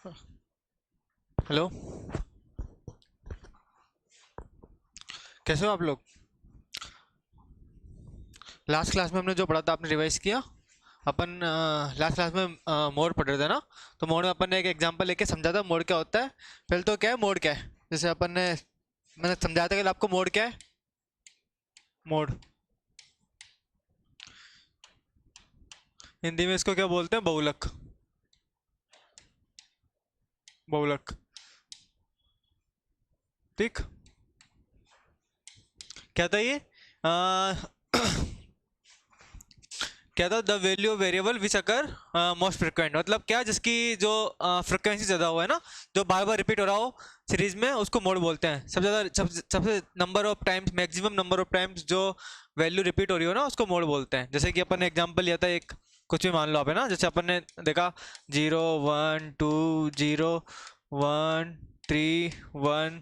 Hello. कैसे हो आप लोग? लास्ट क्लास में हमने जो पढ़ा था आपने रिवाइज किया? अपन लास्ट क्लास में मोड पढ़ रहे थे ना। तो मोड में अपन ने एक एग्जांपल लेके समझा था मोड क्या होता है। पहले तो क्या है मोड, क्या है? जैसे अपन ने मैंने समझाया था कि आपको मोड क्या है। मोड हिंदी में इसको क्या बोलते हैं? बहुलक। बहुलक। ठीक। क्या था ये? क्या था? The value of variable which occur most frequent, मतलब क्या, जिसकी जो फ्रिक्वेंसी ज़्यादा हो, है ना, जो बार बार रिपीट हो रहा हो सीरीज में, उसको मोड बोलते हैं। सबसे ज़्यादा सबसे number of times, maximum number of times जो वैल्यू रिपीट हो रही हो ना, उसको मोड बोलते हैं। जैसे कि अपन ने एग्जांपल लिया था एक, कुछ भी मान लो आप, है ना। जैसे अपन ने देखा 0 1 2 0 1 1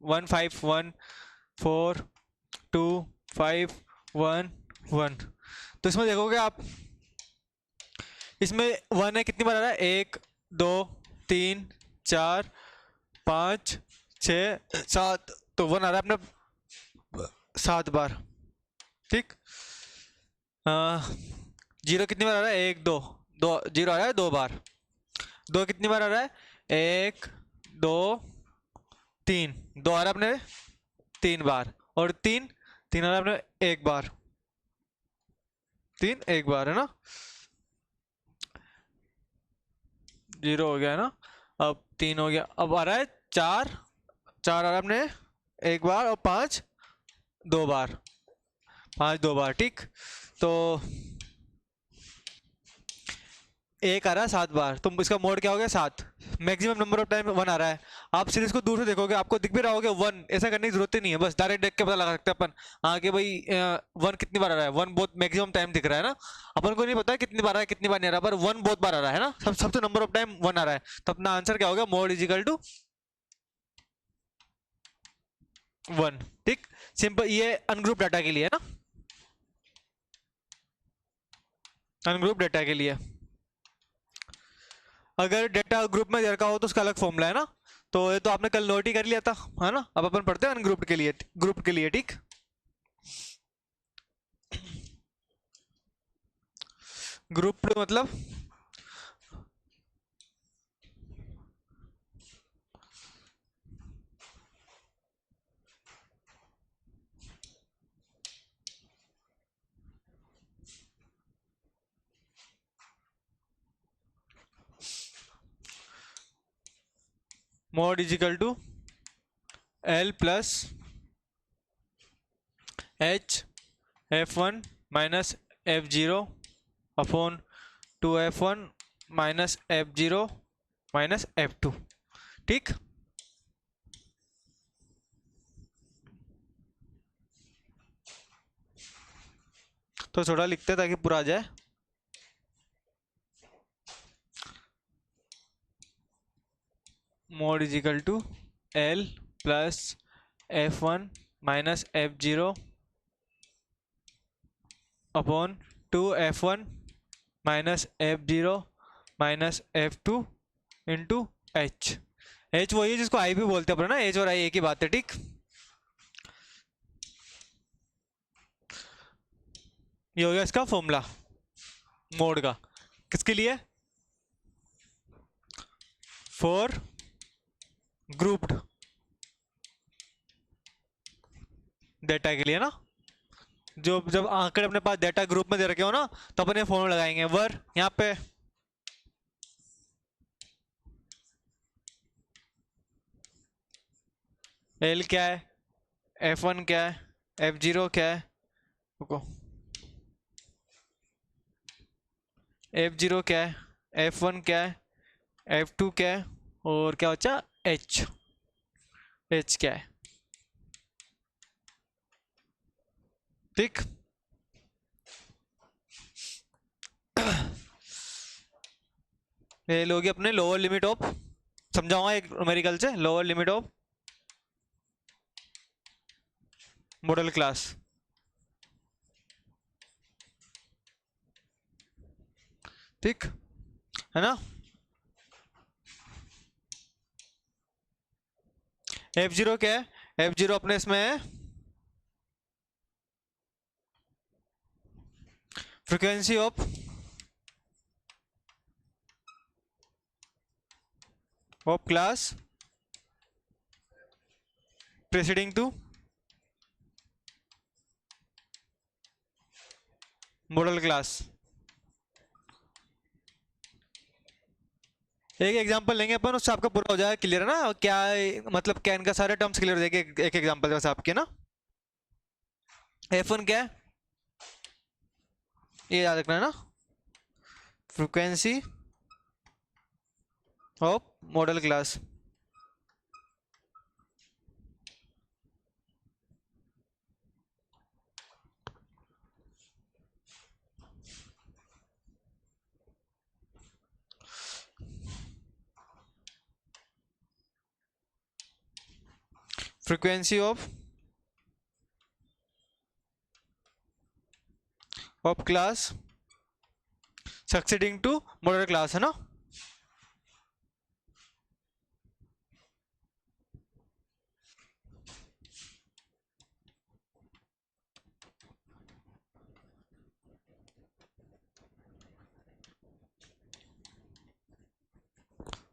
1 5 1 4 2 5 1 1। तो इसमें देखोगे आप, इसमें वन है, कितनी बार आ रहा है? 1 2 3 4 5 6 7, तो वन आ रहा है अपने 7 बार। ठीक। जीरो कितनी बार आ रहा है? एक दो, दो जीरो आ रहा है 2 बार। दो कितनी बार आ रहा है? 1 2 3, दो आ रहा है अपने 3 बार। और तीन, तीन आ रहा है अपने 1 बार। तीन 1 बार, है ना। जीरो हो गया, है ना। अब तीन हो गया, अब आ रहा है चार। चार आ रहा है अपने 1 बार, और पाँच 2 बार। पाँच 2 बार, ठीक। तो एक आ रहा है 7 बार, तो इसका मोड क्या हो गया? 7। Maximum number of time one आ रहा है। आप सीरीज को दूर से देखोगे, आपको दिख भी रहा होगा वन, ऐसा करने की जरूरत ही नहीं है, बस डायरेक्ट देख के पता लगा सकते हैं अपन। हाँ कि भाई वन कितनी बार आ रहा है। वन बहुत मैक्सिमम टाइम दिख रहा है ना। अपन को नहीं पता कितनी बार आ रहा है, कितनी बार नहीं आ रहा, पर वन बहुत बार आ रहा है ना। सबसे नंबर ऑफ टाइम वन आ रहा है। तो अपना आंसर क्या होगा? Mode is equal to one. ठीक। सिंपल, ये अनग्रुप डाटा के लिए है ना। अनग्रुप डाटा के लिए। अगर डेटा ग्रुप में दे रखा हो तो उसका अलग फॉर्मूला है ना। तो ये तो आपने कल नोट ही कर लिया था, है ना। अब अपन पढ़ते हैं अनग्रुप्ड के लिए, ग्रुप के लिए। ठीक। ग्रुप्ड मतलब mode is equal to L plus H F one minus F zero upon two F one minus F zero minus F two. ठीक। तो थोड़ा लिखते हैं ताकि पूरा आ जाए। Mode is equal to L plus F one minus F zero upon two F one minus F zero minus F two into H. H वही है जिसको आई भी बोलते हैं अपना ना। एच और आई एक ही बात है। ठीक। ये हो गया इसका फॉर्मूला मोड का। किसके लिए? फॉर ग्रुप्ड डेटा के लिए ना। जो जब आंकड़े अपने पास डेटा ग्रुप में दे रखे हो ना, तो अपन ये फॉर्मूला लगाएंगे। वर यहाँ पे एल क्या है, एफ वन क्या है, एफ जीरो क्या है, रुको, एफ जीरो क्या है, एफ वन क्या है, एफ टू क्या है, और क्या बचा? एच। एच क्या है? ठीक। ये लोग अपने लोअर लिमिट ऑफ, समझाऊंगा एक न्यूमेरिकल से, lower limit of model class. ठीक है ना। F0 क्या है? F0 अपने इसमें है frequency of class preceding to model class. एक एग्जांपल लेंगे अपन, उससे आपका पूरा हो जाएगा क्लियर है ना, क्या मतलब क्या इनका सारे टर्म्स क्लियर हो जाएंगे एक एग्जांपल बस आपके ना। F1 क्या है ये याद रखना है ना, frequency of model class. Frequency of class succeeding to model class है ना।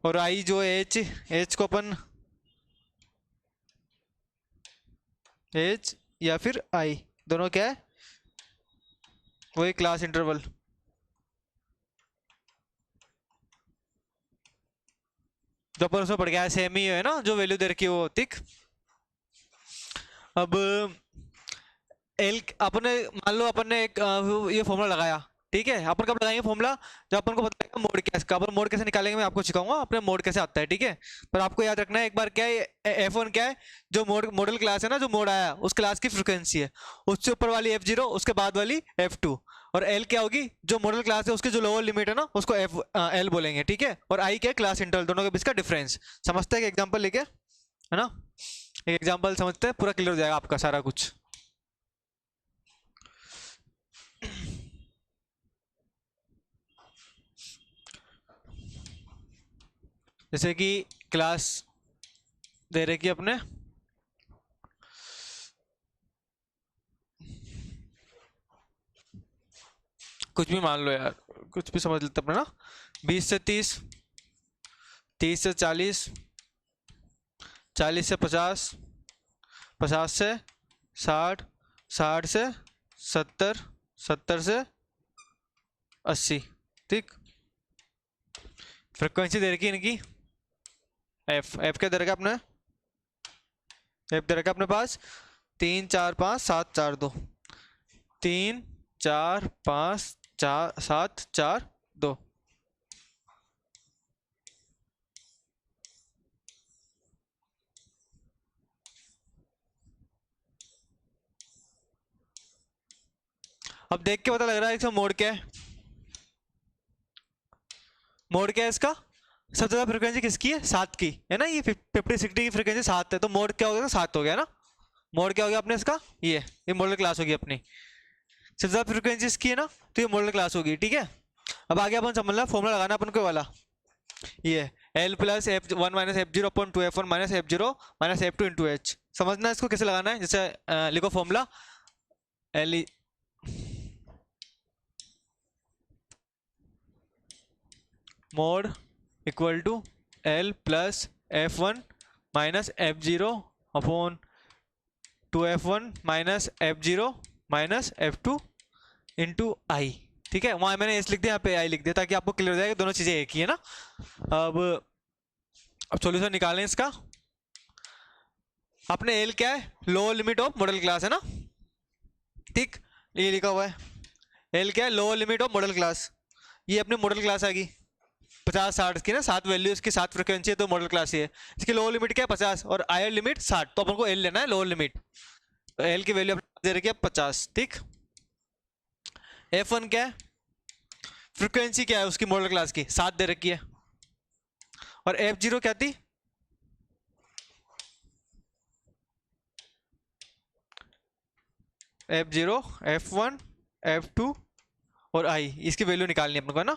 और आई जो एच को अपन एच या फिर आई दोनों क्या है, वही क्लास इंटरवल। जो अपन उसमें पढ़ गया सेम ही है ना, जो वैल्यू दे रखी है वो ठीक। अब एल अपन ने मान लो अपन ने एक ये फॉर्मूला लगाया, ठीक है। अपन कब लगाएंगे फॉर्मूला, जब अपन को पता है मोड क्या है इसका। अपन मोड कैसे निकालेंगे मैं आपको सिखाऊंगा, अपने मोड कैसे आता है, ठीक है। पर आपको याद रखना है एक बार क्या है F1 क्या है, जो मॉडल क्लास है ना, जो मोड आया उस क्लास की फ्रिक्वेंसी है, उससे ऊपर वाली F0 उसके बाद वाली F2। और L क्या होगी, जो मॉडल क्लास है उसकी जो लोअर लिमिट है ना उसको L बोलेंगे, ठीक है। और I क्या है, क्लास इंटरवल, दोनों के बीच का डिफरेंस। समझते हैं एग्जाम्पल लेके, है ना। एक एग्जाम्पल समझते हैं, पूरा क्लियर हो जाएगा आपका सारा कुछ। जैसे कि क्लास दे रहे कि अपने कुछ भी मान लो यार, कुछ भी समझ लेते अपने ना, 20 से 30, 30 से 40, 40 से 50, 50 से 60, 60 से 70, 70 से 80, ठीक। फ्रिक्वेंसी दे रखी इनकी एफ क्या दे रखा अपने, एफ दे रखा अपने पास 3 4 5 7 4 2, 3 4 5 4 7 4 2। अब देख के पता लग रहा है इसका मोड क्या है, मोड क्या है इसका, सबसे ज्यादा फ्रिक्वेंसी किसकी है, 7 की है ना। ये 50 60 की फ्रिक्वेंसी 7 है, तो मोड क्या हो गया, 7 हो गया ना। मोड क्या हो गया अपने इसका, ये मॉडल क्लास होगी अपनी। सबसे ज्यादा फ्रिक्वेंसी इसकी है ना, तो ये मॉडल क्लास होगी, ठीक है। अब आगे अपन समझना फॉर्मूला लगाना अपन को वाला, ये L plus F1 minus F0 upon 2F1 minus F0 minus F2 into H. समझना इसको कैसे लगाना है, जैसे लिखो formula L mode equal to L plus F1 minus F0 upon 2F1 minus F0 minus F2 into I, ठीक है। वहां मैंने एस लिख दिया, यहाँ पे आई लिख दिया, ताकि आपको क्लियर हो जाए दोनों चीजें एक ही है ना। अब सॉल्यूशन निकालें इसका। अपने एल क्या है, lower limit of model class है ना, ठीक। ये लिखा हुआ है एल क्या है, lower limit of model class. ये अपनी मॉडल क्लास आएगी 50 60 की ना, 7 वैल्यू इसकी 7 फ्रिक्वेंसी है, तो मॉडल क्लास ही है। इसकी लोअर लिमिट क्या है 50 और हायर लिमिट 60, तो अपन को एल लेना है लोअर लिमिट। तो एल की वैल्यू दे रखी है 50, ठीक। F1 क्या है, फ्रिक्वेंसी क्या है उसकी मॉडल क्लास की 7 दे रखी है। और F0 क्या थी, F0 F1 F2 और I, इसकी वैल्यू निकालनी है अपन को ना।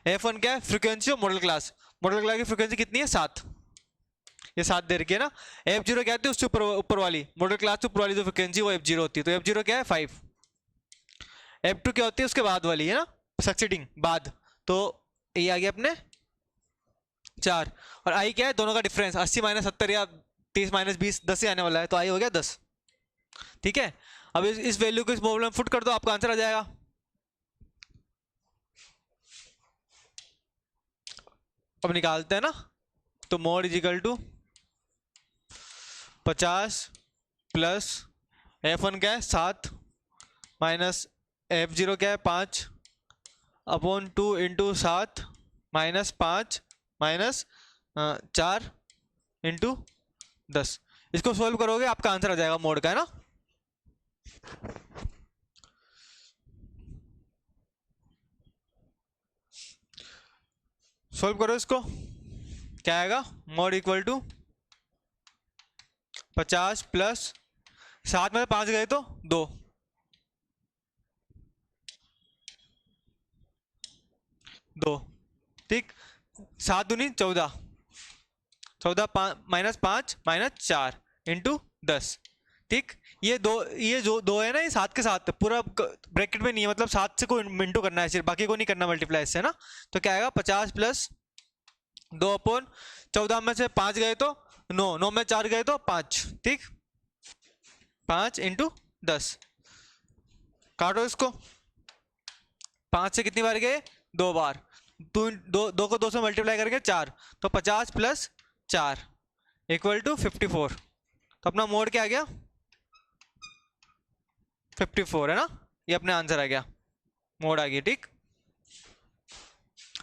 F1 क्या है, फ्रिक्वेंसी और मॉडल क्लास की फ्रिक्वेंसी कितनी है 7, ये 7 दे रखी है ना। F0 क्या होती है उससे ऊपर ऊपर वाली मॉडल क्लास से ऊपर वाली जो फ्रिक्वेंसी वो F0 होती है, तो F0 क्या है 5। F2 क्या होती है उसके बाद वाली है ना, सक्सीडिंग बाद, तो ये आ गया अपने 4। और आई क्या है दोनों का डिफरेंस 80 माइनस 70 या 30 माइनस 20, 10 से आने वाला है, तो आई हो गया 10। ठीक है, अब इस वैल्यू को इस प्रॉब्लम फुट कर दो, आपका आंसर आ जाएगा। अब निकालते हैं ना, तो mode is equal to 50 plus F1 क्या है 7 माइनस F0 क्या है 5 upon 2 into 7 minus 5 minus 4 into 10। इसको सोल्व करोगे आपका आंसर आ जाएगा मोड का, है ना। सोल्व करो इसको, क्या आएगा, मोड इक्वल टू 50 प्लस 7 में 5 गए तो 2, 2 ठीक, 7 दूनी 14, 14 माइनस 5 माइनस 4 इंटू 10। ठीक, ये जो दो है ना ये 7 के साथ पूरा ब्रैकेट में नहीं है, मतलब 7 से को इंटू करना है सिर्फ, बाकी को नहीं करना मल्टीप्लाई इससे ना। तो क्या आएगा 50 प्लस 2 अपॉन 14 में से 5 गए तो 9, 9 में 4 गए तो 5, ठीक, 5 इंटू 10। काटो इसको, 5 से कितनी बार गए 2 बार, दो को 2 से मल्टीप्लाई करेंगे 4, तो 50 प्लस 4 इक्वल टू 54। तो अपना मोड क्या आ गया 54, है ना, ये अपने आंसर आ गया, मोड आ गया। ठीक,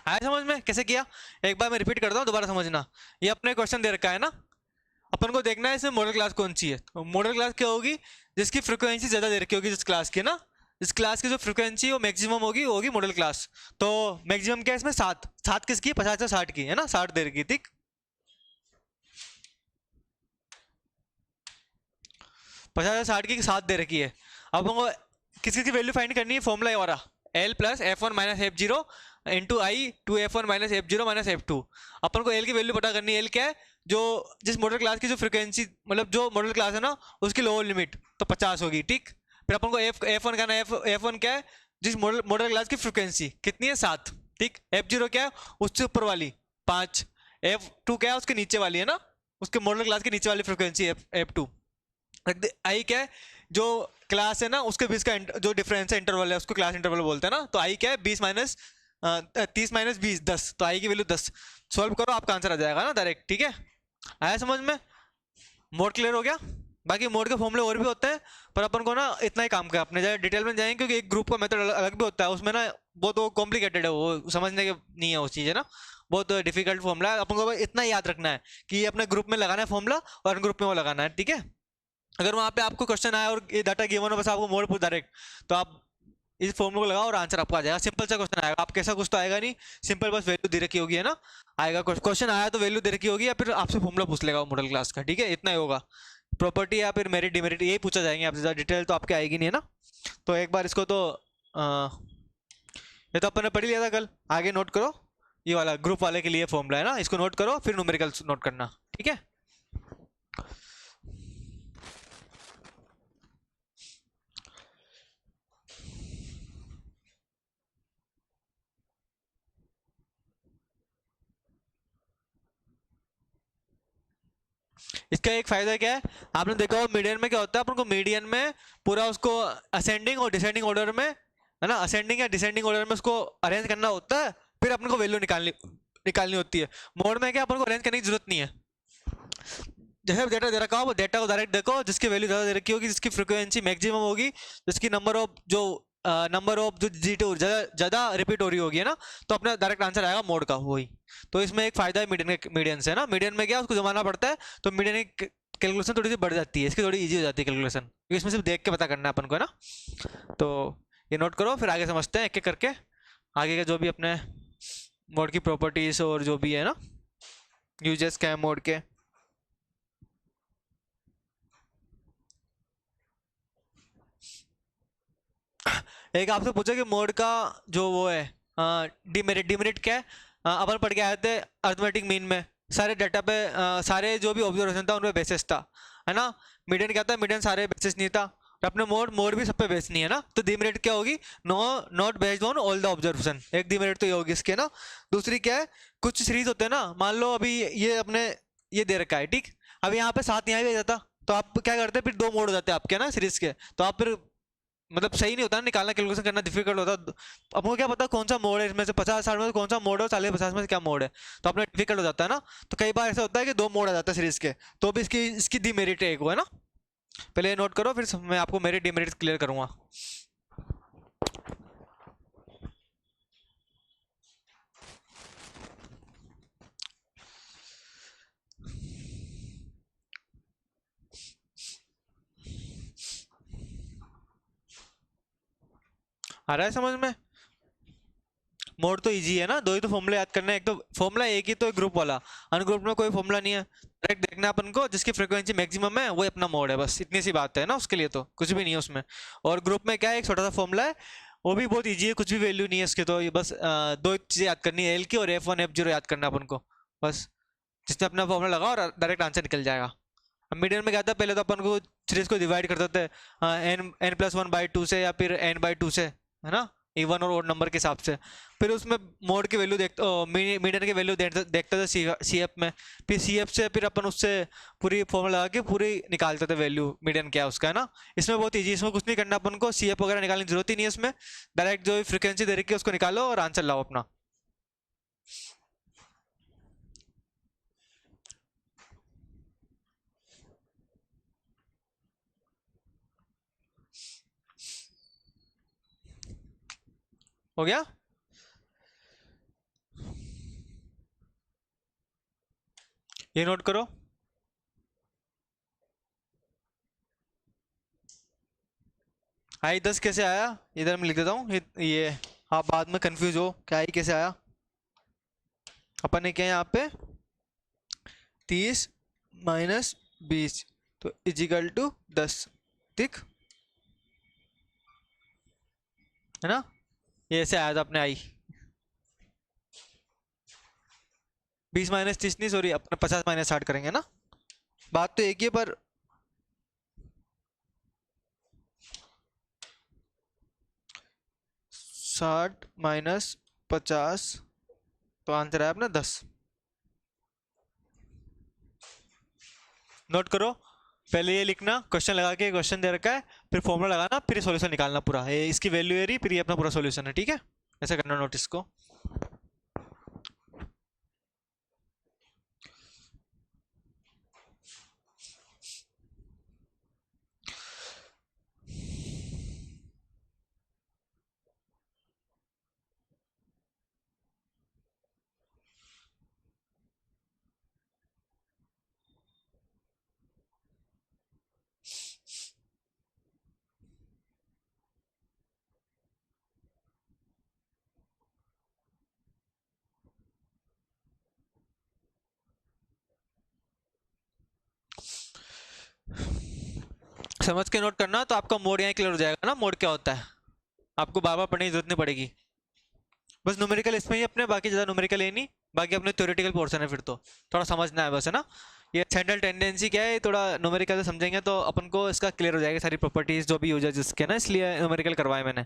आया समझ में कैसे किया, एक बार मैं रिपीट करता हूँ दोबारा समझना। ये अपने क्वेश्चन दे रखा है ना, अपन को देखना है इसमें मॉडल क्लास कौन सी है। तो मॉडल क्लास क्या होगी, जिसकी फ्रीक्वेंसी ज्यादा दे रखी होगी जिस क्लास की ना, इस क्लास की जो फ्रीक्वेंसी वो मैक्सिमम होगी मॉडल क्लास। तो मैक्सिमम क्या है इसमें 7, 7 किसकी 50 से 60 की है ना, 60 दे रखी, ठीक, 50 से 60 की 7 दे रखी है। अब हमको किस किस की वैल्यू फाइंड करनी है, फॉर्मूला ये वाला L plus F1 minus F0 into I 2F1 minus F0 minus F2। अपन को L की वैल्यू पता करनी है, L क्या है, जो जिस मॉडल क्लास की जो फ्रीक्वेंसी मतलब जो मॉडल क्लास है ना उसकी लोअर लिमिट तो 50 होगी, ठीक। फिर अपन को F1 का ना F1 क्या है, जिस मॉडल क्लास की फ्रीक्वेंसी कितनी है 7, ठीक। F0 क्या है उससे ऊपर वाली 5, F2 क्या है उसके नीचे वाली है ना, उसके मॉडल क्लास के नीचे वाली फ्रीक्वेंसी F2। आई क्या है जो क्लास है ना उसके बीच का जो डिफरेंस है इंटरवल है उसको क्लास इंटरवल बोलते हैं ना। तो आई क्या है 20 माइनस 30 माइनस 20 10, तो आई की वैल्यू 10। सॉल्व करो आपका आंसर आ जाएगा ना डायरेक्ट, ठीक है। आया समझ में, मोड क्लियर हो गया। बाकी मोड के फॉर्मूले और भी होते हैं पर अपन को ना इतना ही काम का अपने ज़्यादा डिटेल में जाएंगे क्योंकि एक ग्रुप का मेथड अलग भी होता है, उसमें ना बहुत वो कॉम्प्लिकेटेड है, वो समझने के नहीं है, उस चीज़ है ना, बहुत डिफिकल्ट फॉर्मूला है। अपन को इतना याद रखना है कि ये अपने ग्रुप में लगाना है फॉर्मूला और ग्रुप में वो लगाना है, ठीक है। अगर वहाँ पे आपको क्वेश्चन आया और ये डाटा गिवन हो बस आपको मोड पूछ डायरेक्ट, तो आप इस फॉर्मूला को लगाओ और आंसर आपका आ जाएगा। सिंपल सा क्वेश्चन आएगा, आप कैसा कुछ तो आएगा नहीं, सिंपल बस वैल्यू दे रखी होगी है ना, आएगा क्वेश्चन आया तो वैल्यू दे रखी होगी या फिर आपसे फॉर्मूला पूछ लेगा मॉडल क्लास का, ठीक है, इतना ही होगा। प्रॉपर्टी या फिर मेरिट डिमेरिट यही पूछा जाएंगे आपसे, ज़्यादा डिटेल तो आपके आएगी नहीं है ना। तो एक बार इसको तो ये तो अपन ने पढ़ लिया था कल, आगे नोट करो, ये वाला ग्रुप वाले के लिए फॉर्मूला है ना, इसको नोट करो फिर न्यूमेरिकल नोट करना, ठीक है। इसका एक फायदा क्या है, आपने देखा हो मीडियन में क्या होता है, अपन को मीडियन में पूरा उसको असेंडिंग और डिसेंडिंग ऑर्डर में है ना, असेंडिंग या डिसेंडिंग ऑर्डर में उसको अरेंज करना होता है, फिर अपन को वैल्यू निकालनी होती है। मोड में क्या अपन को अरेंज करने की जरूरत नहीं है, जैसे डेटा दे रखा हो वो डेटा को डायरेक्ट देखो, जिसकी वैल्यू ज़्यादा दे रखी होगी, जिसकी फ्रीक्वेंसी मैक्सिमम होगी, जिसकी नंबर ऑफ जो G2 ज़्यादा रिपीट हो रही होगी है ना, तो अपना डायरेक्ट आंसर आएगा मोड का वही। तो इसमें एक फायदा है मीडियन से ना, मीडियन में क्या उसको जमाना पड़ता है, तो मीडियन की कैलकुलेशन थोड़ी सी बढ़ जाती है, इसकी थोड़ी ईजी हो जाती है कैलकुलेशन, क्योंकि इसमें सिर्फ देख के पता करना है अपन को है ना। तो ये नोट करो फिर आगे समझते हैं एक एक करके, आगे के जो भी अपने मोड की प्रॉपर्टीज और जो भी है ना यूजेस क्या है मोड के। एक आपसे पूछा कि मोड का जो वो है डिमेरिट क्या है, अपन पढ़ के आए थे अर्थमेटिक मीन में सारे डाटा पे सारे जो भी ऑब्जर्वेशन था उन पे बेसिस था, है ना। मीडियन क्या था, मीडियन सारे बेसिस नहीं था। और अपने मोड भी सब पे बेस नहीं है ना, तो डिमेरिट क्या होगी, no not based on all the observation, एक डिमेरिट तो ये होगी इसके ना। दूसरी क्या है, कुछ सीरीज होते हैं ना, मान लो अभी ये अपने ये दे रखा है, ठीक। अब यहाँ पे 7 यहाँ भी आ जाता, तो आप क्या करते हैं, फिर 2 मोड हो जाते हैं आपके ना सीरीज के, तो आप फिर मतलब सही नहीं होता ना, निकालना कैलकुलेशन करना डिफिकल्ट होता। आपको क्या पता कौन सा मोड है इसमें से, 50-60 में से कौन सा मोड है और 40-50 में से क्या मोड है, तो अपना डिफिकल्ट हो जाता है ना। तो कई बार ऐसा होता है कि 2 मोड आ जाता है सीरीज के, तो भी इसकी इसकी डिमेरिट है एक, वो है ना। पहले ये नोट करो, फिर मैं आपको मेरे डिमेरिट क्लियर करूंगा। आ रहा है समझ में। मोड तो इजी है ना, 2 ही तो फॉर्मूला याद करना है, एक तो फॉर्मूला एक ही तो एक ग्रुप वाला, अनग्रुप में कोई फॉर्मूला नहीं है। डायरेक्ट देखना है अपन को, जिसकी फ्रीक्वेंसी मैक्सिमम है वो अपना मोड है, बस इतनी सी बात है ना, उसके लिए तो कुछ भी नहीं है उसमें। और ग्रुप में क्या है, एक छोटा सा फॉर्मूला है, वो भी बहुत ईजी है, कुछ भी वैल्यू नहीं है इसके, तो ये बस 2 चीजें याद करनी है, एल की और F1 F0 याद करना है अपन को, बस। जिसने अपना फॉर्मूला लगा और डायरेक्ट आंसर निकल जाएगा। अब मीडियन में क्या था, पहले तो अपन को सीरीज को डिवाइड करते थे n+1/2 से, या फिर n/2 से, है ना, इवन और ओड नंबर के हिसाब से। फिर उसमें मोड की वैल्यू मीडियन की वैल्यू देखते थे सी एफ में, फिर सी एफ से फिर अपन उससे पूरी फॉर्मूला लगा के पूरी निकालते थे वैल्यू मीडियन क्या है उसका, है ना। इसमें बहुत ईजी, इसमें कुछ नहीं करना अपन को, सी एफ वगैरह निकालने की जरूरत ही नहीं है इसमें। डायरेक्ट जो फ्रिक्वेंसी दे रखी है उसको निकालो और आंसर लाओ अपना। हो गया। ये नोट करो। I10 कैसे आया, इधर मैं लिख देता हूँ ये आप बाद में कंफ्यूज हो क्या आई कैसे आया। अपन ने क्या यहाँ पे 30 - 20 तो इजिकल टू 10, ठीक है ना। ये ऐसे आया था अपने आई, 20 - 30 नहीं, सॉरी अपने 50 - 60 करेंगे ना, बात तो एक ही है पर 60 - 50 तो आंसर है अपना 10। नोट करो, पहले ये लिखना, क्वेश्चन लगा के क्वेश्चन दे रखा है, फिर फॉर्मूला लगाना, फिर सॉल्यूशन निकालना पूरा, ये इसकी वैल्यू है रही, फिर ये अपना पूरा सॉल्यूशन है, ठीक है। ऐसा करना नोटिस को। समझ के नोट करना, तो आपका मोड यहाँ क्लियर हो जाएगा ना, मोड क्या होता है, आपको बार बार पढ़ने की जरूरत नहीं पड़ेगी। बस न्यूमेरिकल इसमें ही अपने, बाकी ज़्यादा न्यूमेरिकल है नहीं, बाकी अपने थ्योरेटिकल पोर्शन है, फिर तो थोड़ा समझना है बस, है ना। ये सेंट्रल टेंडेंसी क्या है, थोड़ा न्यूमेरिकल से समझेंगे तो अपन को इसका क्लियर हो जाएगा, सारी प्रॉपर्टीज जो भी यूज है जिसके ना, इसलिए न्यूमेरिकल करवाए मैंने।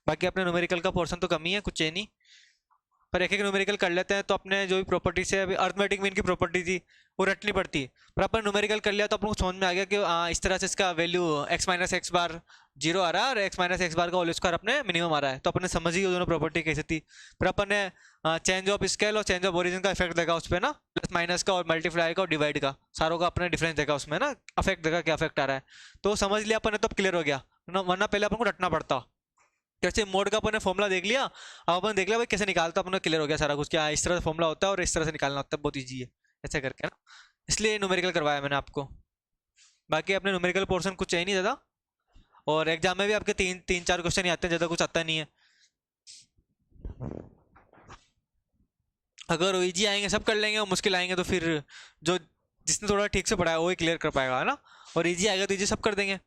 बाकी अपने न्यूमेरिकल का पोर्शन तो कम ही है, कुछ है नहीं, पर एक एक न्यूमेरिकल कर लेते हैं, तो अपने जो भी प्रॉपर्टीज है, अभी अर्थमेटिक मीन की प्रॉपर्टी थी वो रटनी पड़ती, पर अपन न्यूमेरिकल कर लिया तो अपन को समझ में आ गया कि इस तरह से इसका वैल्यू x - x बार 0 आ रहा है, और x - x बार का होल स्क्वायर अपने मिनिमम आ रहा है, तो अपने समझ ही वो दोनों प्रॉपर्टी कैसे थी। फिर अपन ने चेंज ऑफ स्केल और चेंज ऑफ ओरिजिन का इफेक्ट देखा उस पर ना, प्लस माइनस का और मल्टीप्लाई का और डिवाइड का, सारों का अपने डिफरेंस देखा उसमें ना, अफेक्ट देखा क्या अफेक्ट आ रहा है, तो समझ लिया अपन ने, तो क्लियर हो गया वरना पहले अपन को रटना पड़ता। जैसे मोड का अपन ने फॉर्मूला देख लिया, अब अपन देख लिया भाई कैसे निकालता, अपन को क्लियर हो गया सारा कुछ, क्या इस तरह से फॉर्मूला होता है और इस तरह से निकालना होता है, बहुत ईजी है ऐसे करके ना, इसलिए न्यूमेरिकल करवाया मैंने आपको। बाकी अपने न्यूमेरिकल पोर्शन कुछ है नहीं ज़्यादा, और एग्जाम में भी आपके 3-4 क्वेश्चन ही आते हैं, ज़्यादा कुछ आता नहीं है। अगर इजी आएंगे सब कर लेंगे, और मुश्किल आएंगे तो फिर जो जिसने थोड़ा ठीक से पढ़ा है वही क्लियर कर पाएगा, है ना। और इजी आएगा तो इजी सब कर देंगे।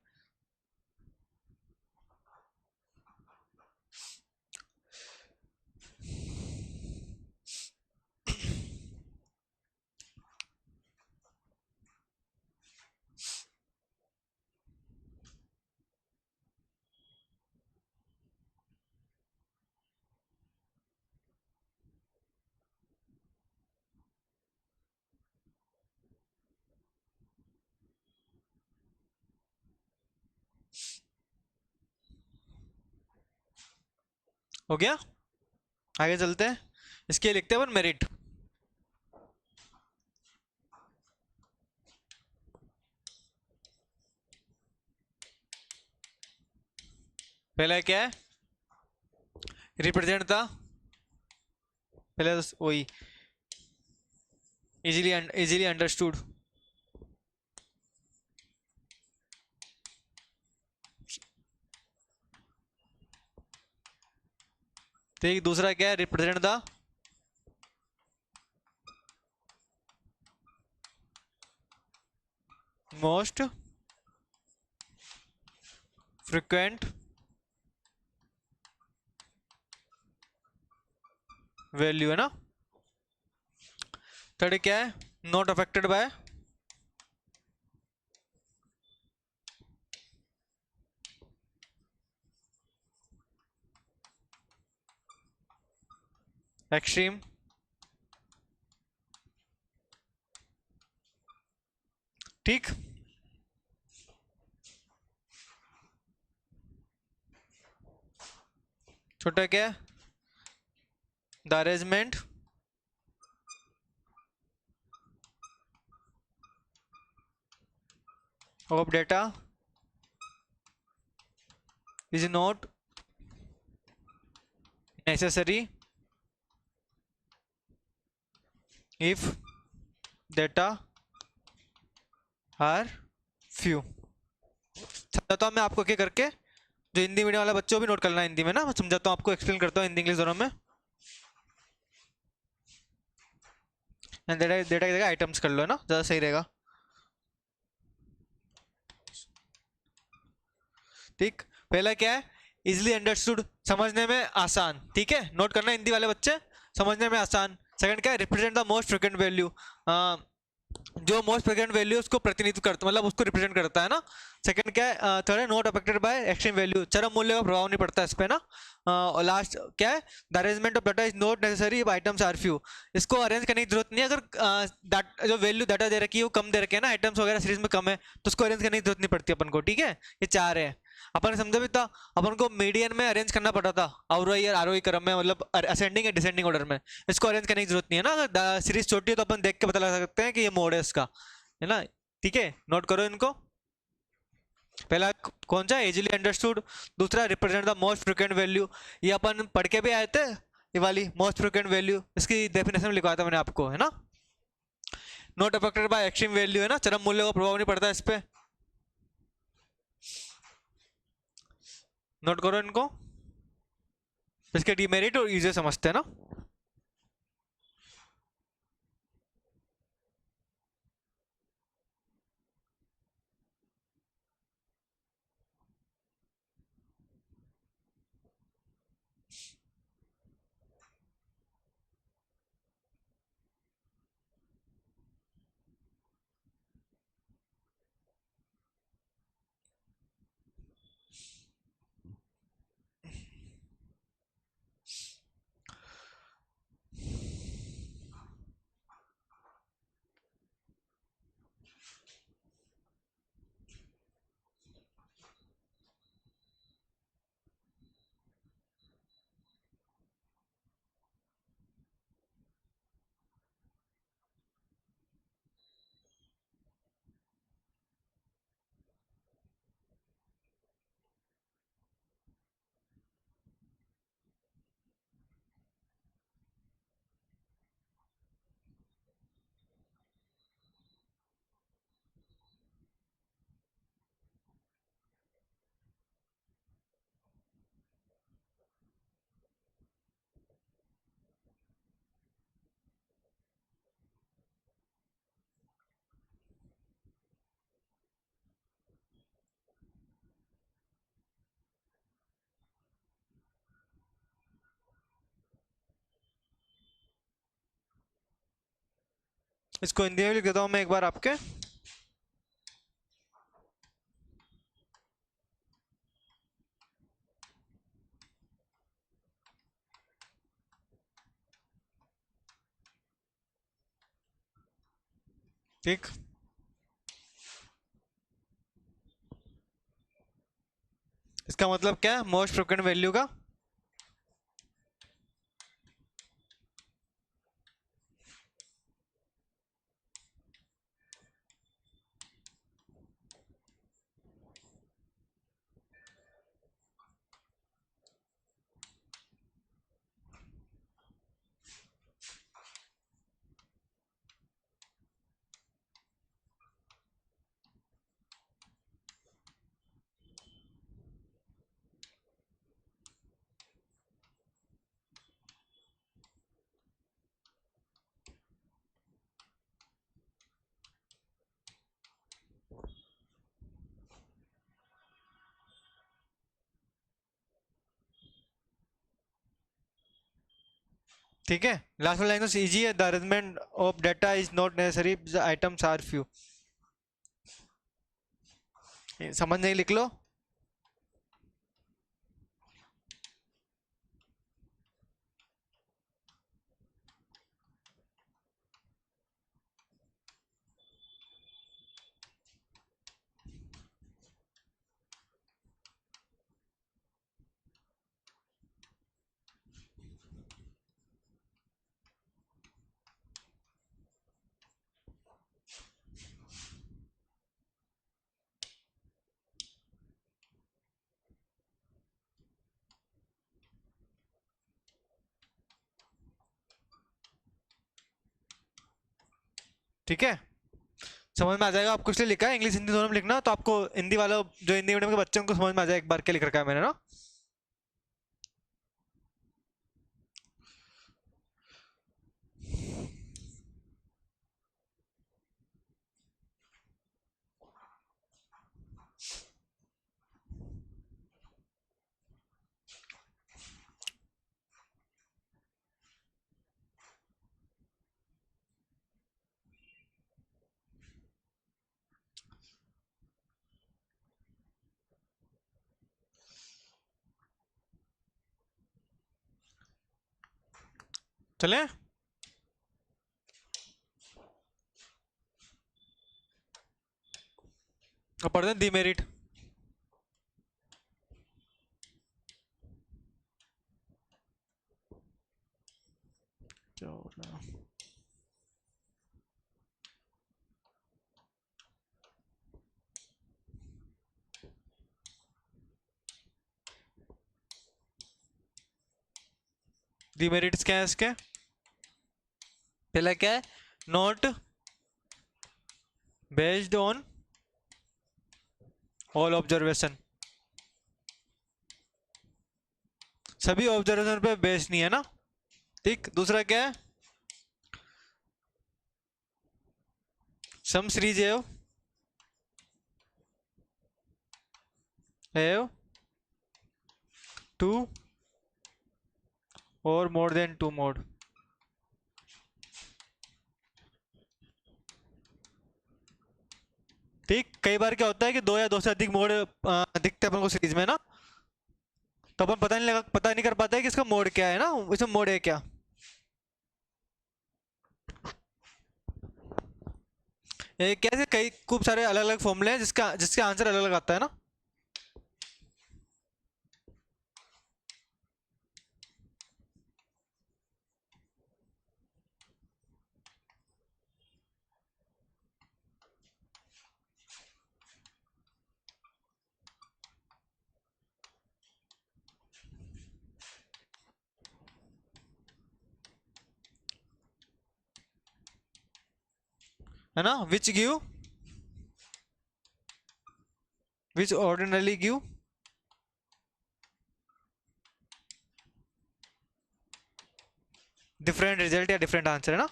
हो गया। आगे चलते हैं, इसके लिखते हैं अपन मेरिट। पहला क्या है, रिप्रेजेंट था, पहले तो वही इजीली अंडरस्टूड। ठीक, दूसरा क्या है, represent the most frequent value, है ना। थर्ड क्या है, नॉट अफेक्टेड बाय एक्सट्रीम ठीक। छोटा क्या है, the arrangement of data is not necessary if data are few. समझाता हूँ मैं आपको क्या करके, जो हिंदी मीडियम वाला बच्चों भी नोट करना है हिंदी में ना, मैं समझाता हूँ आपको, एक्सप्लेन करता हूँ हिंदी इंग्लिश दोनों में। डेटा डेटा की जगह आइटम्स कर लो, है ना, ज़्यादा सही रहेगा। ठीक, पहला क्या है, इजिली अंडरस्टूड, समझने में आसान, ठीक है, नोट करना हिंदी वाले बच्चे, समझने में आसान। सेकंड क्या है, represent the most frequent value, जो मोस्ट फ्रिक्वेंट वैल्यू उसको प्रतिनिधित्व करता, मतलब उसको रिप्रेजेंट करता है ना। सेकंड क्या है, थर्ड है not affected by extreme value, चरम मूल्य का प्रभाव नहीं पड़ता इस पे ना। और लास्ट क्या है, the arrangement of data is not necessary if items are few, इसको अरेंज करने की जरूरत नहीं है अगर जो वैल्यू डाटा दे रखी है वो कम दे रखे है ना, आइटम्स वगैरह सीरीज में कम है, तो उसको अरेंज करने की जरूरत नहीं पड़ती अपन को, ठीक है। ये चार है, अपन ने समझा भी था, अपन को मीडियन में अरेंज करना पड़ा था, आरोही और आरोही क्रम में, मतलब असेंडिंग या डिसेंडिंग ऑर्डर में। इसको अरेंज करने की जरूरत नहीं है ना, अगर सीरीज छोटी है तो अपन देख के पता लगा सकते हैं कि ये मोड है इसका, है ना। ठीक है, नोट करो इनको। पहला कौन सा, इजीली अंडरस्टूड। दूसरा represent the most frequent value, ये अपन पढ़ के भी आए थे, ये वाली मोस्ट फ्रिक्वेंट वैल्यू, इसकी डेफिनेशन में लिखवाया था मैंने आपको, है ना। Not affected by extreme value, है ना, चरम मूल्य का प्रभाव नहीं पड़ता इस पे, नोट करो इनको। इसके डीमेरिट और यूजर समझते हैं ना। इसको हिंदी में लिख देता हूँ मैं एक बार आपके। ठीक, इसका मतलब क्या है, मोस्ट फ्रिक्वेंट वैल्यू का ठीक है, लास्ट वाला लाइन तो इजी है, the arrangement of data is not necessary, the items are few. समझ नहीं, लिख लो। ठीक है, समझ में आ जाएगा आपको, इसलिए लिखा है इंग्लिश हिंदी दोनों में लिखना, तो आपको हिंदी वाला जो हिंदी मीडियम के बच्चे हैं, उनको समझ में आ जाए एक बार क्या लिख रखा है मैंने ना। चले, अब पढ़ते हैं डीमेरिट। डीमेरिट्स क्या है इसके? पहला क्या है? Not based on all observation, सभी ऑब्जर्वेशन पे बेस्ड नहीं है ना। ठीक, दूसरा क्या है? सम सीरीज हैव टू और मोर देन टू मोड। ठीक, कई बार क्या होता है कि दो या दो से अधिक मोड दिखते हैं अपन को सीरीज में ना, तो अपन पता नहीं कर पाते कि इसका मोड क्या है ना, इसमें मोड है क्या। ये कैसे कई खूब सारे अलग अलग फॉर्मूले हैं जिसका जिसके आंसर अलग अलग आता है ना। है ना, विच ऑर्डिनरली गिव डिफरेंट रिजल्ट या डिफरेंट आंसर, है ना।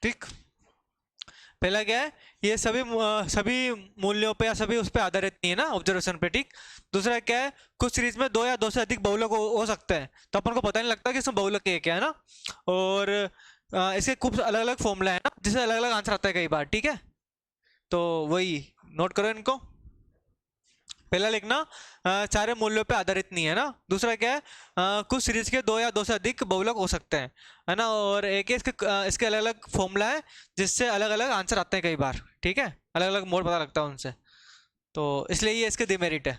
ठीक, पहला क्या है, ये सभी मूल्यों पे या सभी उस पे आधारित नहीं है ना, ऑब्जर्वेशन पे। ठीक, दूसरा क्या है, कुछ सीरीज में दो या दो से अधिक बहुलक हो सकते हैं, तो अपन को पता नहीं लगता कि इसमें बहुलक क्या है ना। और इसके खूब अलग अलग फॉर्मूला है ना, जिससे अलग अलग आंसर आता है कई बार। ठीक है, तो वही नोट करो इनको। पहला लिखना सारे मूल्यों पे आधारित नहीं है ना। दूसरा क्या है, कुछ सीरीज के दो या दो से अधिक बहुलक हो सकते हैं, है ना। और एक है इसके अलग अलग फॉर्मूला है जिससे अलग अलग आंसर आते हैं कई बार। ठीक है, अलग अलग मोड पता लगता है उनसे, तो इसलिए ये इसके डिमेरिट है।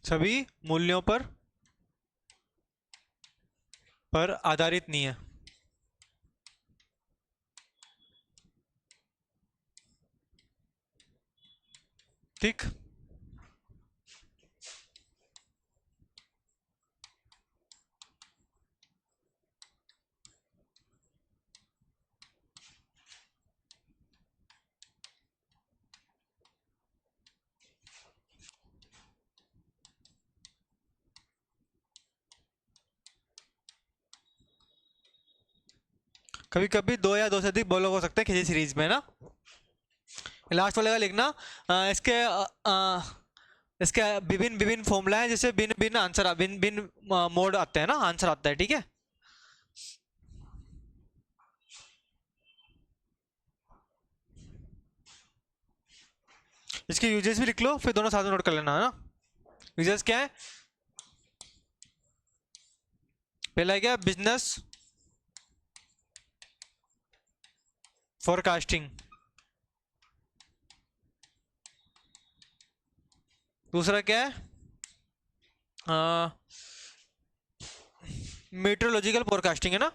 सभी मूल्यों पर आधारित नहीं है। ठीक, कभी कभी दो या दो से अधिक ब्लॉक हो सकते हैं किसी सीरीज में ना। लास्ट वाले का लिखना इसके विभिन्न विभिन्न फॉर्मूला है जिससे भिन्न भिन्न आंसर भिन्न भिन्न मोड आते हैं ना, आंसर आता है, ठीक है। इसके यूजेस भी लिख लो, फिर दोनों साथ में नोट कर लेना है ना। यूजेस क्या है? पहला क्या? Business forecasting. दूसरा क्या है? मीटरोलॉजिकल फोरकास्टिंग है ना।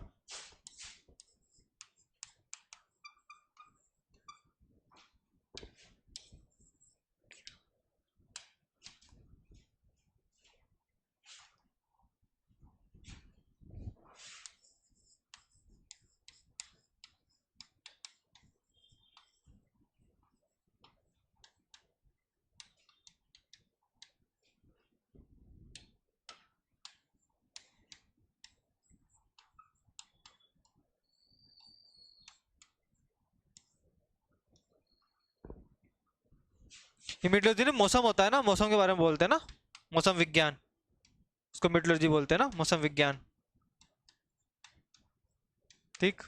ये मीटरोलॉजी ना मौसम होता है ना, मौसम के बारे में बोलते हैं ना, मौसम विज्ञान, उसको मीटरोलॉजी बोलते हैं ना, मौसम विज्ञान, ठीक।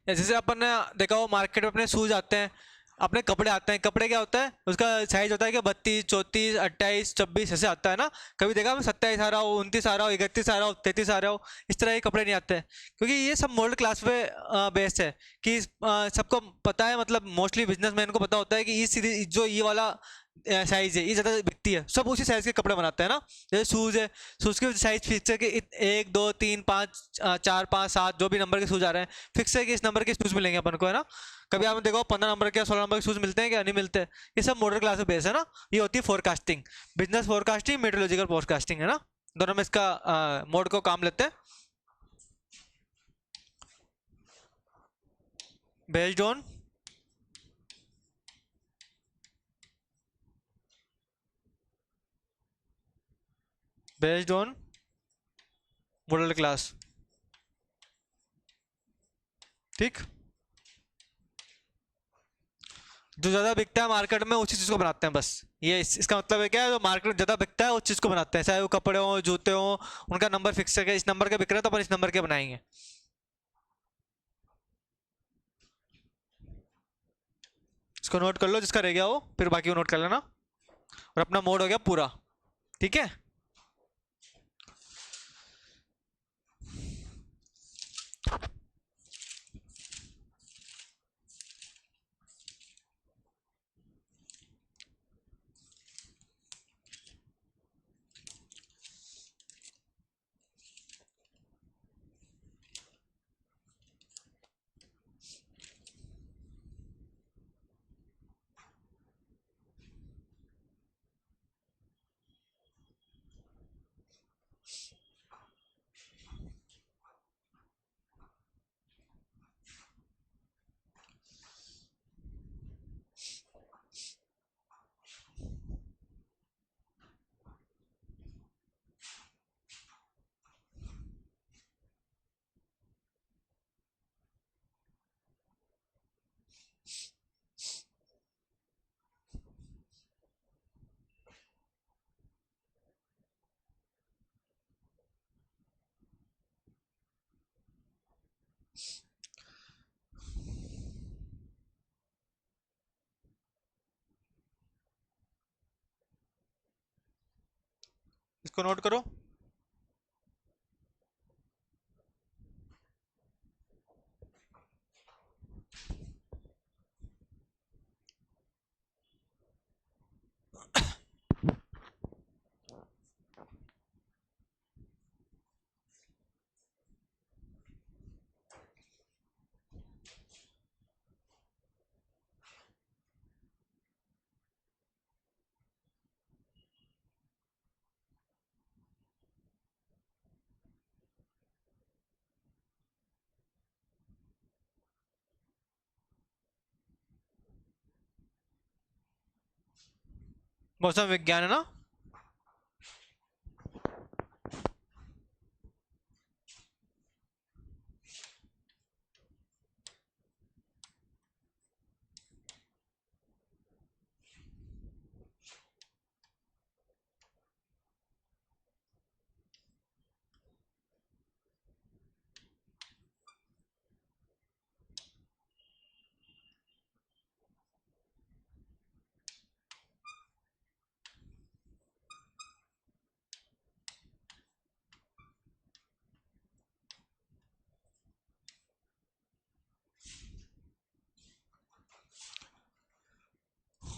जैसे अपन ने देखा हो मार्केट में अपने शूज आते हैं, अपने कपड़े आते हैं, कपड़े क्या होता है उसका साइज होता है कि 32, 34, 28, 26 ऐसे आता है ना। कभी देखा मैं 27 आ रहा हो, 29 आ रहा हो, 31 आ रहा हो, 33 आ रहा हो, इस तरह के कपड़े नहीं आते हैं, क्योंकि ये सब मॉडल क्लास पे बेस्ड है। कि सबको पता है, मतलब मोस्टली बिजनेसमैन को पता होता है कि ये सीरीज जो ये वाला साइज है ये ज़्यादा बिकती है, सब उसी साइज के कपड़े बनाते हैं ना। जैसे शूज़ है, शूज़ के साइज फिक्स है कि 1, 2, 3, 5, 4, 5, 7 जो भी नंबर के शूज़ आ रहे हैं, फिक्स है कि इस नंबर के शूज़ मिलेंगे अपन को, है ना। कभी आपने देखो 15 नंबर के 16 नंबर के शूज़ मिलते हैं क्या? नहीं मिलते। ये सब मॉडल क्लास में बेस है ना। ये होती है forecasting, business forecasting, meteorological forecasting, है ना। दोनों में इसका मोड को काम लेते हैं। Based on based on model class, ठीक। जो ज्यादा बिकता है मार्केट में उसी चीज को बनाते हैं बस। ये इसका मतलब है क्या? जो मार्केट में ज्यादा बिकता है उस चीज को बनाते हैं, चाहे वो कपड़े हो, जूते हो, उनका नंबर फिक्स है कि इस नंबर के बिक रहे हैं तो अपन इस नंबर के बनाएंगे। इसको नोट कर लो जिसका रह गया हो, फिर बाकी को नोट कर लेना। और अपना मोड हो गया पूरा, ठीक है। इसको नोट करो। मौसम विज्ञान है ना।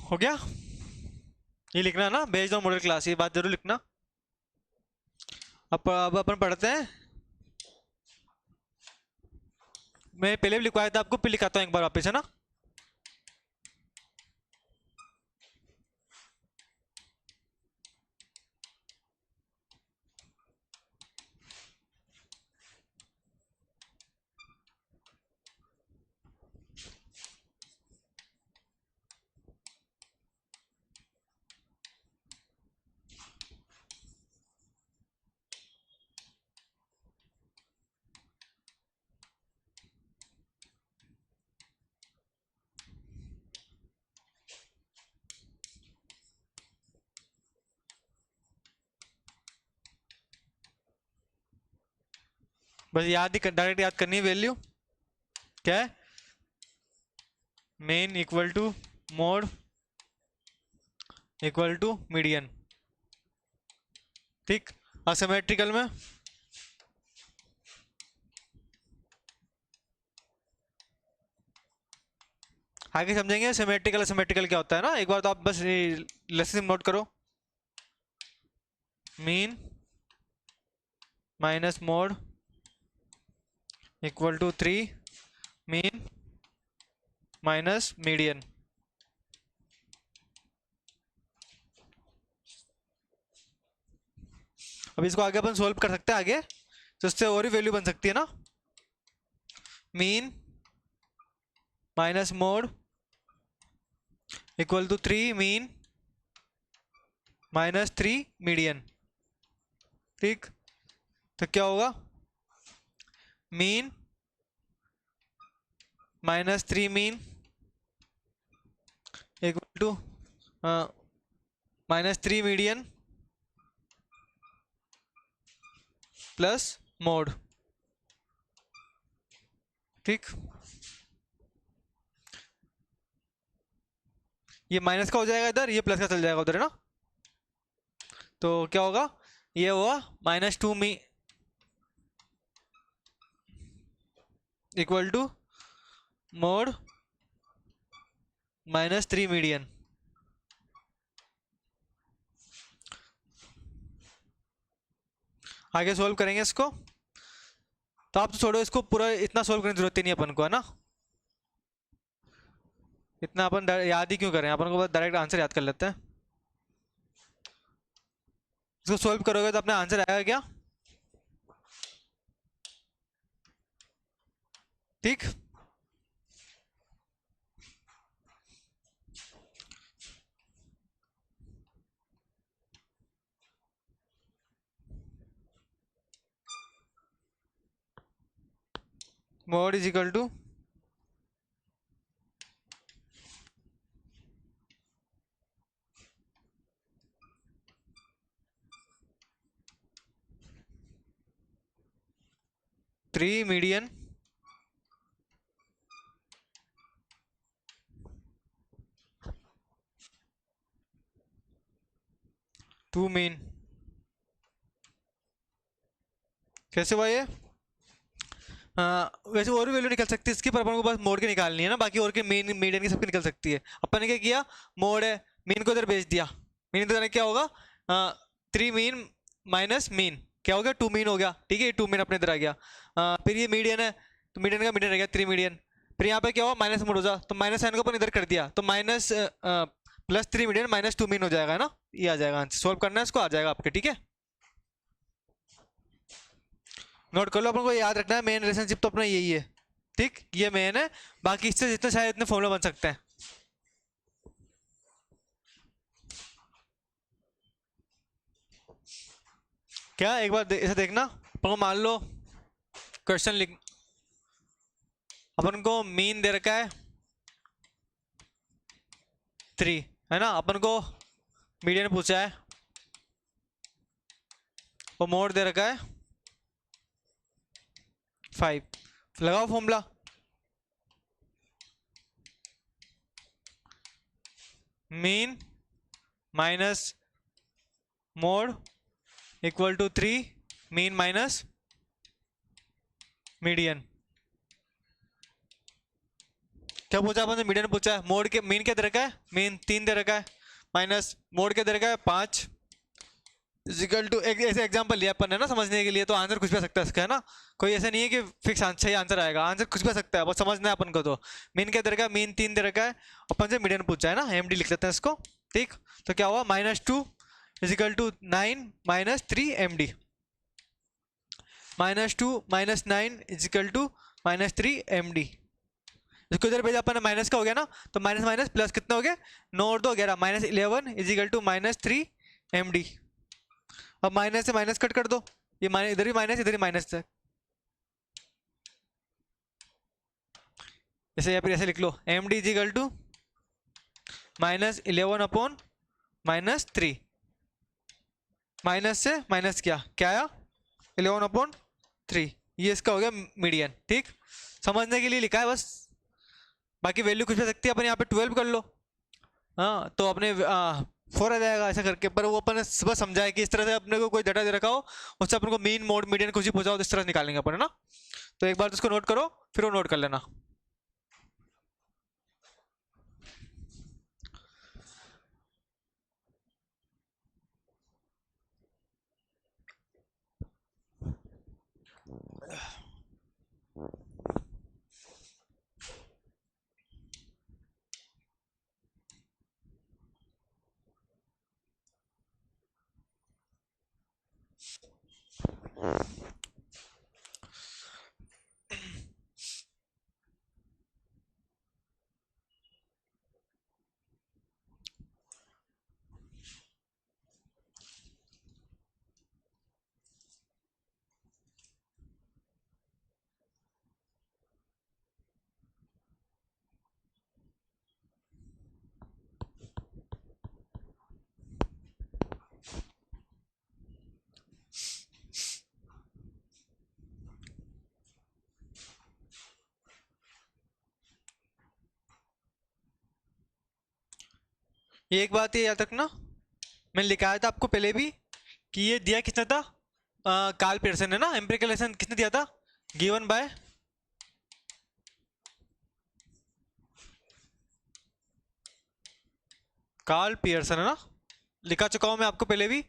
हो गया, ये लिखना ना बेस्ड ऑन मॉडल क्लास, ये बात जरूर लिखना। अब अपन पढ़ते हैं। मैं पहले भी लिखवाया था आपको, फिर लिखाता हूँ एक बार वापस, है ना। बस याद ही, डायरेक्ट याद करनी है वैल्यू। क्या है, mean equal to mode equal to median, ठीक। असिमेट्रिकल में आगे समझेंगे सिमेट्रिकल असिमेट्रिकल क्या होता है ना। एक बार तो आप बस लेसन नोट करो। Mean minus mode equal to 3 mean minus median. अब इसको आगे अपन सोल्व कर सकते हैं आगे, तो इससे और ही वैल्यू बन सकती है ना। Mean minus mode equal to 3 mean minus 3 median, ठीक। तो क्या होगा, mean minus 3 mean equal to minus 3 median plus mode, ठीक। ये माइनस का हो जाएगा इधर, ये प्लस का चल जाएगा उधर, है ना। तो क्या होगा, ये हुआ minus 2 mean equal to mode minus 3 median. आगे सोल्व करेंगे इसको, तो आप तो छोड़ो इसको, पूरा इतना सोल्व करने की जरूरत ही नहीं अपन को, है ना। इतना अपन याद ही क्यों करें, अपन को बस डायरेक्ट आंसर याद कर लेते हैं। इसको सोल्व करोगे तो अपना आंसर आएगा क्या, ठीक। Mode is equal to 3 median two mean. कैसे हुआ ये, वैसे और भी वैल्यू निकल सकती है इसकी, पर अपन को बस मोड के निकालनी है ना, बाकी और के मेन मीडियन की सबकी निकल सकती है। अपन ने क्या किया, मोड है, मीन को इधर भेज दिया, मीन इधर क्या होगा, 3 मीन माइनस मीन, क्या हो गया 2 मीन हो गया, ठीक है। 2 मीन अपने इधर आ गया। फिर ये मीडियन है, तो मीडियन का मीडियन रह गया 3 मीडियन। फिर यहाँ पे क्या हुआ, माइनस मोड हो जा, तो माइनस साइन को अपन इधर कर दिया, तो minus plus 3 median minus 2 mean हो जाएगा, है ना। ये आ जाएगा आंसर, सोल्व करना है इसको, आ जाएगा आपके, ठीक है। नोट कर लो, अपन को याद रखना है मेन रिलेशनशिप तो अपना यही है, ठीक। ये मेन है, बाकी इससे जितने शायद इतने फॉर्मूला बन सकते हैं। क्या एक बार ऐसे देखना, अपन को मान लो क्वेश्चन लिख, अपन को मीन दे रखा है 3, है ना। अपन को मीडियन पूछा है और मोड दे रखा है 5। लगाओ formula, mean minus mode equal to 3 mean minus median. क्या पूछा अपन ने? मीडियन पूछा है। मोड के मीन क्या दे रखा है? मीन 3 दे रखा है, माइनस मोड क्या दे रखा है? 5 इजिकल टू, एक ऐसे एग्जांपल लिया अपन ने ना समझने के लिए, तो आंसर कुछ भी आ सकता है इसका, है ना? कोई ऐसा नहीं है कि फिक्स सही आंसर आएगा, आंसर कुछ भी आ सकता है, बस समझना है अपन को। तो मीन क्या दे रखा है? मीन 3 दे रखा है, अपन से मीडियन पूछा है ना, एमडी लिख लेते हैं इसको। ठीक, तो क्या हुआ? -2 is equal to 9 -3 MD, -2 -9 is equal to -3 MD। इसको इधर भेजा अपन, माइनस का हो गया ना, तो माइनस माइनस प्लस कितना हो गया? 9 और 2 11, -11 इजिकल टू -3 MD। अब माइनस से माइनस कट कर दो, ये माइनस इधर भी माइनस, इधर ही माइनस है, जैसे यहाँ पे ऐसे लिख लो, MD इजिकल टू -11/-3, माइनस से माइनस किया, क्या आया? 11/3, ये इसका हो गया मीडियन। ठीक, समझने के लिए लिखा है बस, बाकी वैल्यू कुछ भी हो सकती है। अपन यहाँ पे 12 कर लो, हाँ, तो अपने 4 आ जाएगा ऐसा करके। पर वो अपन ने बस समझाया कि इस तरह से अपने को कोई डाटा दे रखा हो, उससे अपन को मीन मोड मीडियन कुछ भी पूछा हो तो इस तरह से निकालेंगे अपन, है ना? तो एक बार तो इसको नोट करो, फिर वो नोट कर लेना। ये एक बात ये याद रखना, मैंने लिखाया था आपको पहले भी कि ये दिया किसने था? कार्ल पियर्सन ने ना, एम्पिरिकल रिलेशन किसने दिया था? गिवन बाय कार्ल पियर्सन, है ना? लिखा चुका हूं मैं आपको पहले भी,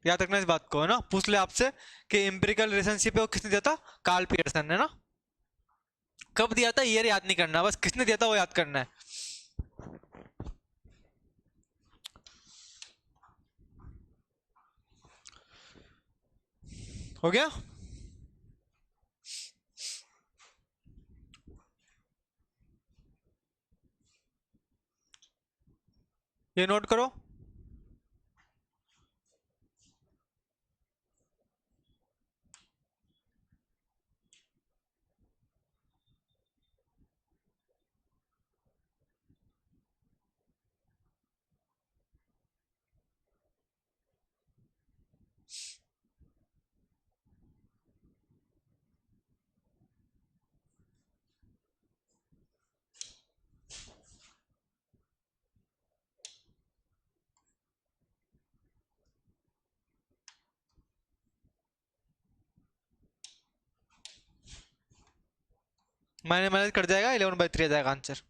याद रखना इस बात को, है ना? पूछ ले आपसे कि एम्पिरिकल रिलेशनशिप है वो किसने दिया था? कार्ल पियर्सन, है ना? कब दिया था ईयर याद नहीं करना, बस किसने दिया था वो याद करना है। हो गया? ये नोट करो। मैंने मैनेज कर जाएगा, 11/3 आ जाएगा आंसर।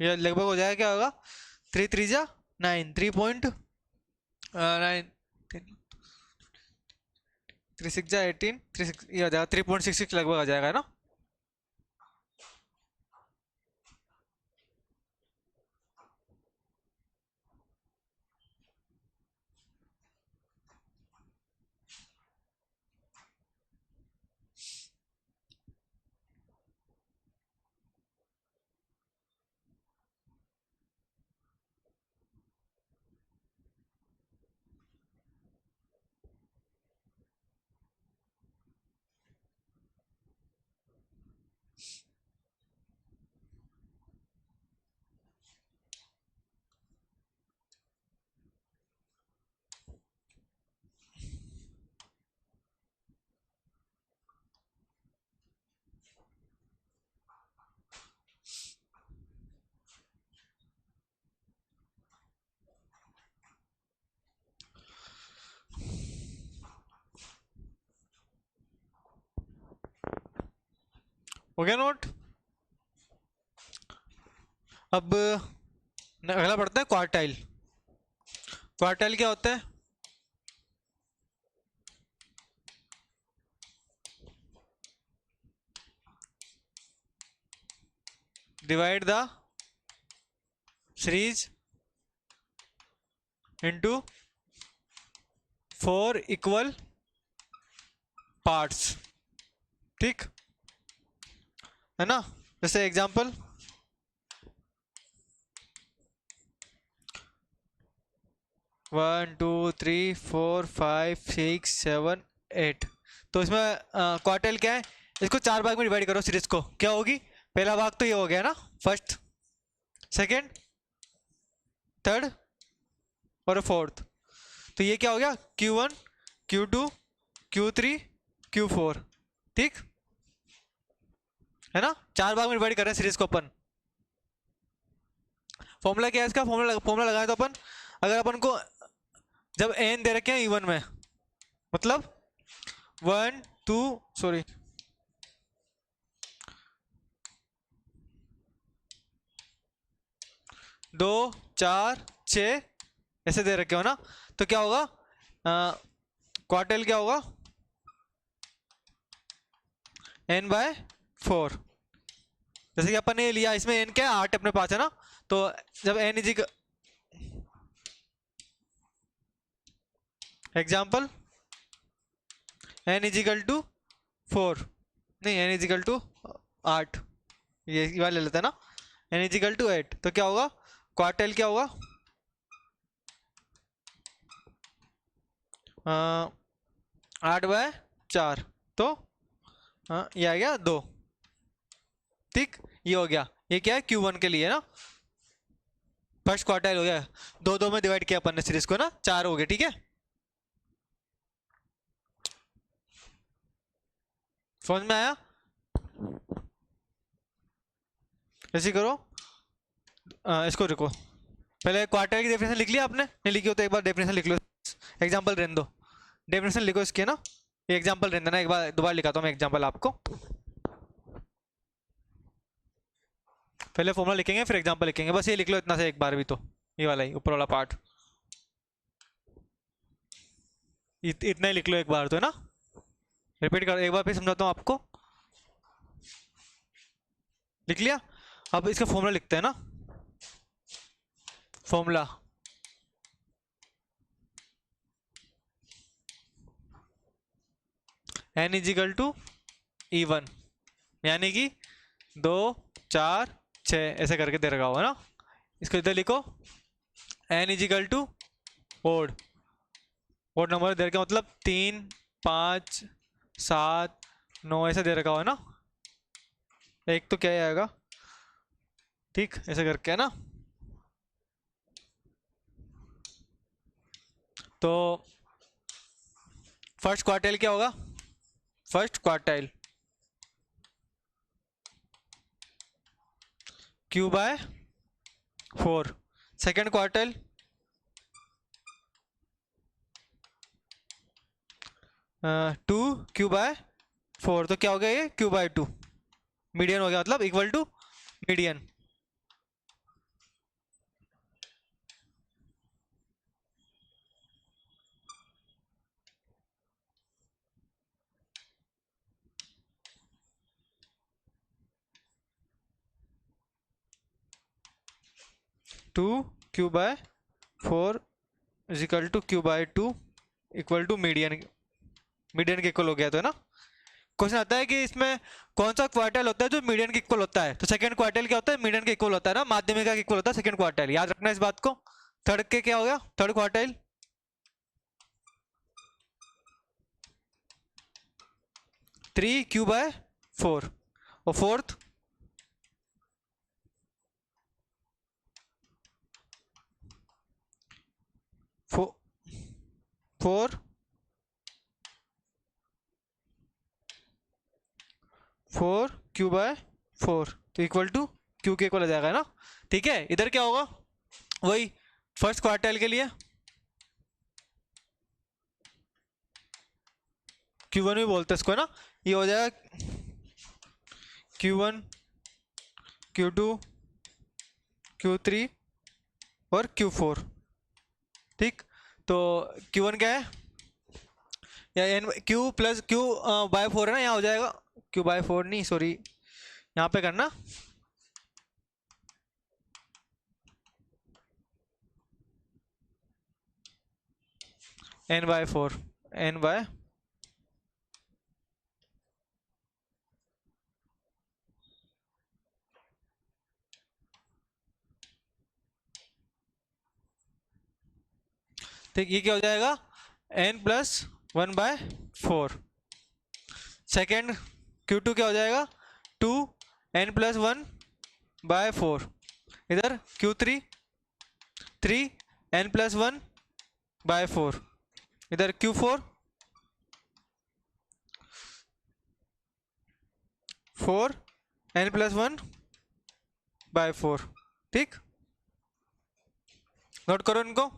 ये लगभग हो जाएगा, क्या होगा? 3 3 जा 9, 3.9, 3 6 जा 18, 3 6 ये आ जाएगा 3.66 लगभग आ जाएगा, है ना? हो गया नोट। अब अगला पढ़ते हैं क्वार्टाइल। क्वार्टाइल क्या होता है? Divide the series into 4 equal parts, ठीक है ना। जैसे example, one two three four five six seven eight. तो इसमें क्वार्टाइल क्या है? इसको 4 भाग में डिवाइड करो सीरीज को, क्या होगी? पहला भाग तो ये हो गया ना, फर्स्ट, सेकेंड, थर्ड और फोर्थ। तो ये क्या हो गया? Q1, Q2, Q3, Q4, ठीक है ना। 4 भाग में डिवाइड कर रहे हैं सीरीज को अपन। फॉर्मूला क्या है इसका? फॉर्मूला लगाए तो अपन, अगर अपन को जब n दे रखे हैं इवन में, मतलब 1 2 सॉरी 2 4 6 ऐसे दे रखे हो ना, तो क्या होगा? क्वार्टाइल क्या होगा? n/4। जैसे कि अपन ने लिया, इसमें n क्या है? 8 अपने पास है ना। तो जब n is example n is equal to 4, नहीं n इजिकल टू 8, ये वाला ले लेते हैं ना, n इजिकल टू 8। तो क्या होगा? क्वार्टाइल क्या होगा? 8/4, तो ये आ गया 2, ठीक। ये हो गया, ये क्या है? Q1 के लिए ना, फर्स्ट क्वार्टाइल हो गया। 2 2 में डिवाइड किया अपन ने सीरीज को ना, 4 हो गए, ठीक है। समझ में आया? ऐसे करो, इसको रुको, पहले क्वार्टाइल की डेफिनेशन लिख लिया आपने? नहीं लिखी हो तो एक बार डेफिनेशन लिख लो, एग्जांपल रहने दो, डेफिनेशन लिखो इसके ना, ये एग्जांपल रहने देना, एक बार दोबारा लिखाता हूँ मैं एग्जांपल आपको। पहले फॉर्मूला लिखेंगे फिर एग्जांपल लिखेंगे, बस ये लिख लो इतना से एक बार भी, तो ये वाला ही ऊपर वाला पार्ट इतना ही लिख लो एक बार तो, है ना। रिपीट कर एक बार फिर समझाता हूँ आपको। लिख लिया? अब इसका फॉर्मूला लिखते हैं ना। Formula n is equal to E1, यानी कि 2 4 6 ऐसे करके दे रखा होगा ना। इसको इधर लिखो, n is equal to odd number दे रखा, मतलब 3 5 7 9 ऐसे दे रखा हो ना, एक तो क्या ही आएगा, ठीक ऐसे करके, है ना। तो फर्स्ट क्वार्टाइल क्या होगा? First quartile Q/4, second quartile 2Q/4, तो क्या हो गया? ये Q/2, मीडियन हो गया, मतलब equal to median. Two Q/4 is equal to Q/2 equal to median, median के इक्वल हो गया, तो है ना। क्वेश्चन आता है कि इसमें कौन सा क्वार्टाइल होता है जो मीडियन के इक्वल होता है? तो सेकंड क्वार्टाइल क्या होता है? मीडियन के इक्वल होता है ना, माध्यमिक का इक्वल होता है सेकंड क्वार्टाइल, याद रखना इस बात को। थर्ड के क्या हो गया? थर्ड क्वार्टाइल 3Q/4, और फोर्थ 4 4Q/4, तो इक्वल टू Q के इक्वल आ जाएगा ना, ठीक है। इधर क्या होगा? वही फर्स्ट क्वार्टाइल के लिए Q1 भी बोलते हैं इसको, है ना। ये हो जाएगा Q1, Q2, Q3 और Q4। ठीक, तो Q1 क्या है, या N Q plus Q by four है ना, यहाँ हो जाएगा क्यू बाय फोर, नहीं सॉरी, यहाँ पे करना n/4, n बाय, ठीक, ये क्या हो जाएगा, n+1/4। सेकेंड Q2 क्या हो जाएगा, 2n+1/4। इधर Q3, 3n+1/4। इधर Q4, 4n+1/4। ठीक, नोट करो इनको।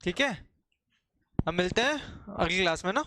ठीक है, अब मिलते हैं अगली क्लास में ना।